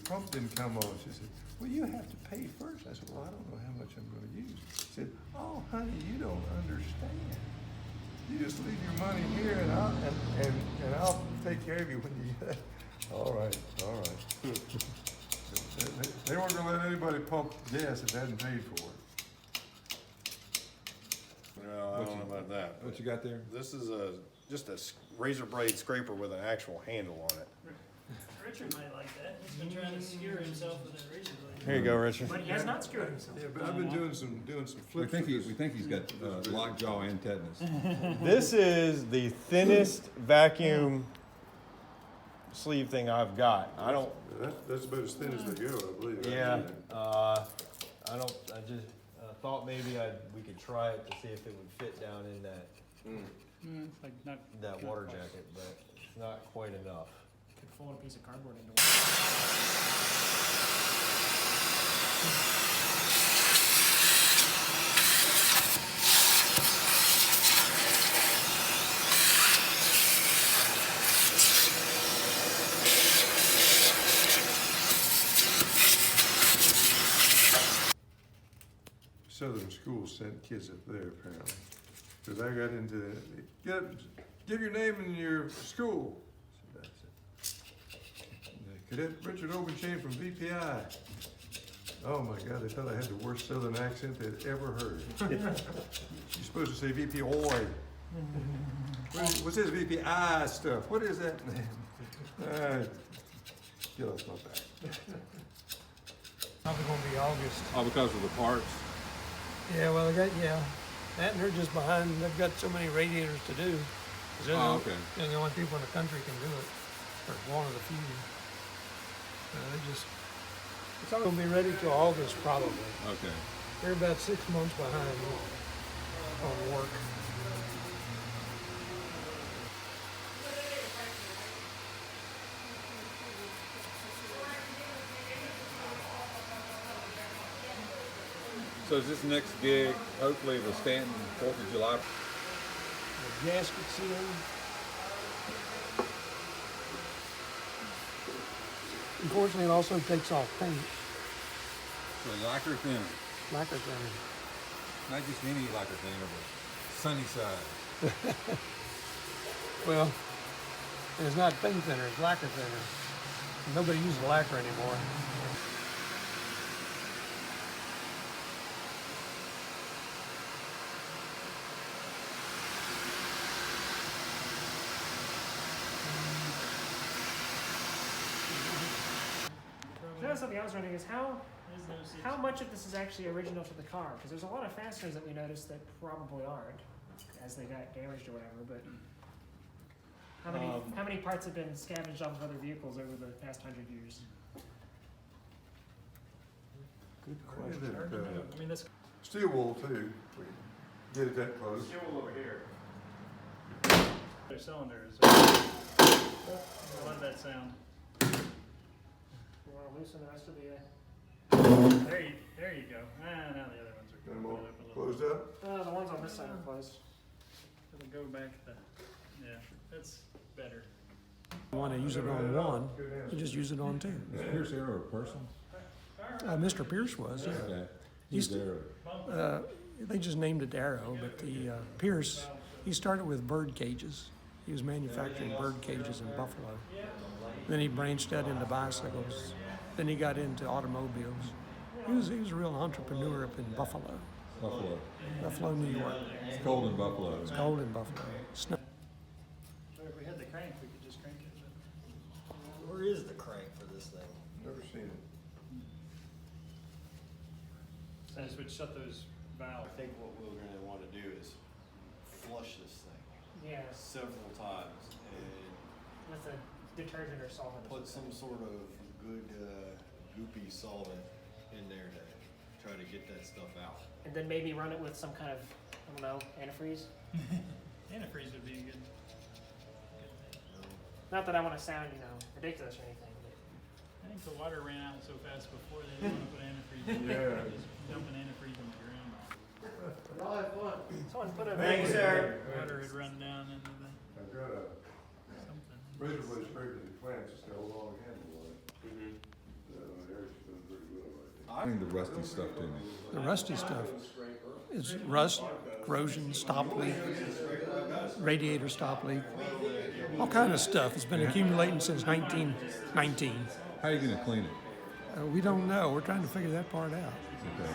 pump didn't come on. She said, well, you have to pay first. I said, well, I don't know how much I'm gonna use. She said, oh, honey, you don't understand. You just leave your money here and I'll take care of you when you get it. All right. They weren't gonna let anybody pump gas if they hadn't paid for it. Well, I don't know about that. What you got there? This is just a razor blade scraper with an actual handle on it. Richard might like that. He's been trying to skewer himself with a razor blade. Here you go, Richard. But he has not skewered himself. Yeah, but I've been doing some We flips. think he's got lockjaw and tetanus. This is the thinnest vacuum sleeve thing I've got. I don't. That's about as thin as they go, I believe. Yeah. I just thought maybe we could try it to see if it would fit down in that It's like not that water jacket, but it's not quite enough. could fold a piece of cardboard into one. Southern schools sent kids up there apparently. Because I got into give your name and your school. So that's it. Cadet Richard Obenchain from VPI. Oh my God, they thought I had the worst Southern accent they'd ever heard. You're supposed to say VP Oi. What's this VPI stuff? What is that name? Get off my back. Probably gonna be August. Oh, because of the parts. Yeah, well, that and they're just behind, they've got so many radiators to do. 'Cause Okay. They're the only people in the country can do it, or one of the few. It's not gonna be ready till August probably. Okay. They're about 6 months behind on work. So is this next gig, hopefully the Stanton 4th of July? The gaskets in. Unfortunately, it also takes off paint, So lacquer thinner. lacquer thinner. Not just any lacquer thinner, but sunny side. Well, it's not paint thinner, it's lacquer thinner. Nobody uses lacquer anymore. So that's something I was wondering is how much of this is actually original to the car? Because there's a lot of fasteners that we noticed that probably aren't, as they got damaged or whatever. But how many parts have been scavenged off of other vehicles over the past 100 years? Good question. I mean, this Steel wool too. We get it that close. fuel over here. Their cylinders. I love that sound. You want to loosen the rest of the? There you go. Now the other ones are Got them all going up a little. closed up? The ones on this side are closed. It'll go back yeah, that's better. You want to use it on one, you just use it on two. Is PIerxe Arrow a person? Mr. PIerxe was, yeah. Okay. He's- He's Arrow. They just named it Arrow, but the PIerxe, he started with bird cages. He was manufacturing bird cages in Buffalo. Then he branched out into bicycles. Then he got into automobiles. He was a real entrepreneur up in Buffalo, New York. It's cold in Buffalo. It's cold in Buffalo. Snow. If we had the crank, we could just crank it. Where is the crank for this thing? Never seen it. So this would shut those valves. I think what we're gonna wanna do is flush this thing Yeah, several times and with a detergent or solvent. put some sort of good, goopy solvent in there to try to get that stuff out. And then maybe run it with some kind of, I don't know, antifreeze. Antifreeze would be a good. Not that I want to sound, ridiculous or anything. I think the water ran out so fast before they didn't want to put antifreeze in. Yeah. Just dumping antifreeze on the ground. Someone put a. Thanks, sir. Water had run down into the I've got a something. razor blade scraper that clamps. It's got a long handle on it. Bring the rusty stuff to me. The rusty stuff is rust, corrosion, stop leak, radiator stop leak, all kind of stuff. It's been accumulating since 1919. How are you gonna clean it? We don't know. We're trying to figure that part out. Okay.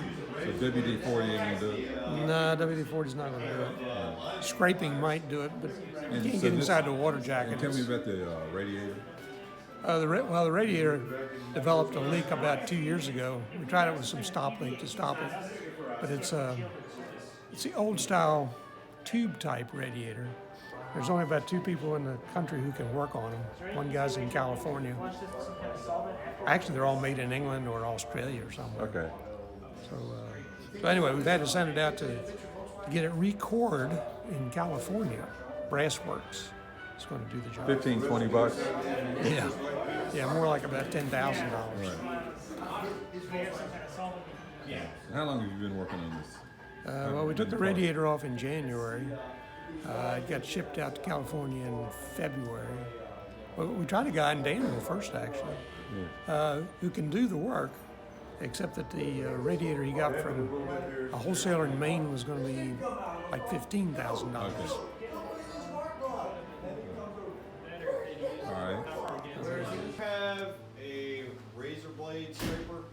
So WD-40 ain't gonna do it? No, WD-40 is not going to do it. Scraping might do it, but you And can't so get this- inside the water jacket. And tell me about the radiator. The radiator developed a leak about 2 years ago. We tried it with some stop leak to stop it, but it's the old style tube type radiator. There's only about 2 people in the country who can work on them. One guy's in California. Actually, they're all made in England or Australia or somewhere. Okay. So anyway, we've had to send it out to get it recored in California. Brassworks is going to do the job. 15, 20 bucks. Yeah, more like about $10,000. How long have you been working on this? Well, we took the radiator off in January. It got shipped out to California in February. Well, we tried a guy in Danville first, actually, who can do the work, except that the radiator he got from a wholesaler in Maine was going to be like $15,000. All right. Do you have a razor blade scraper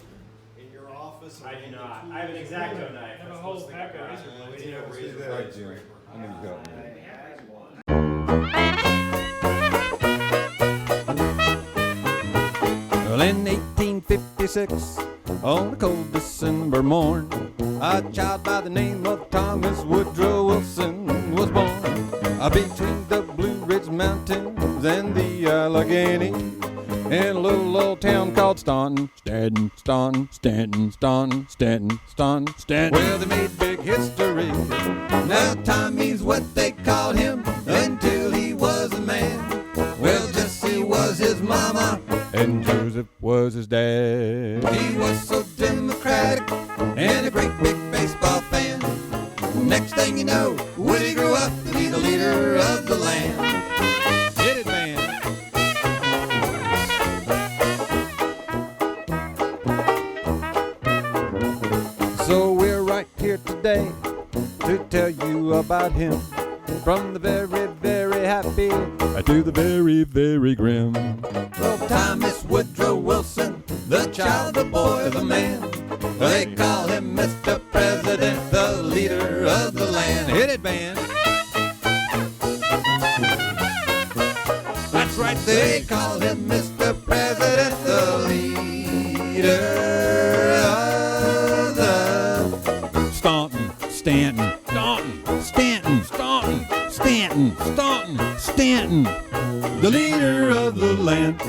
in your office? I do not. I have an X-Acto knife. I have a whole pack of razor blades. We need a razor All right, blade Jim. scraper. I need help, man. Well, in 1856, on a cold December morn, a child by the name of Thomas Woodrow Wilson was born. Between the Blue Ridge Mountains and the Allegheny, in a little old town called Staunton. Well, they made big history. Now Tommy's what they called him until he was a man. Well, Jessie was his mama and Joseph was his dad. He was so democratic and a great big baseball fan. Next thing you know, Woody grew up to be the leader of the land. Hit it, man. So we're right here today to tell you about him. From the very, very happy to the very, very grim. Well, Thomas Woodrow Wilson, the child, the boy, the man. They call him Mr. President, the leader of the land. Hit it, band. That's right, they call him Mr. President, the leader of the Staunton, Stanton, Staunton, Stanton, Staunton, Stanton, Staunton, Stanton, the leader of the land.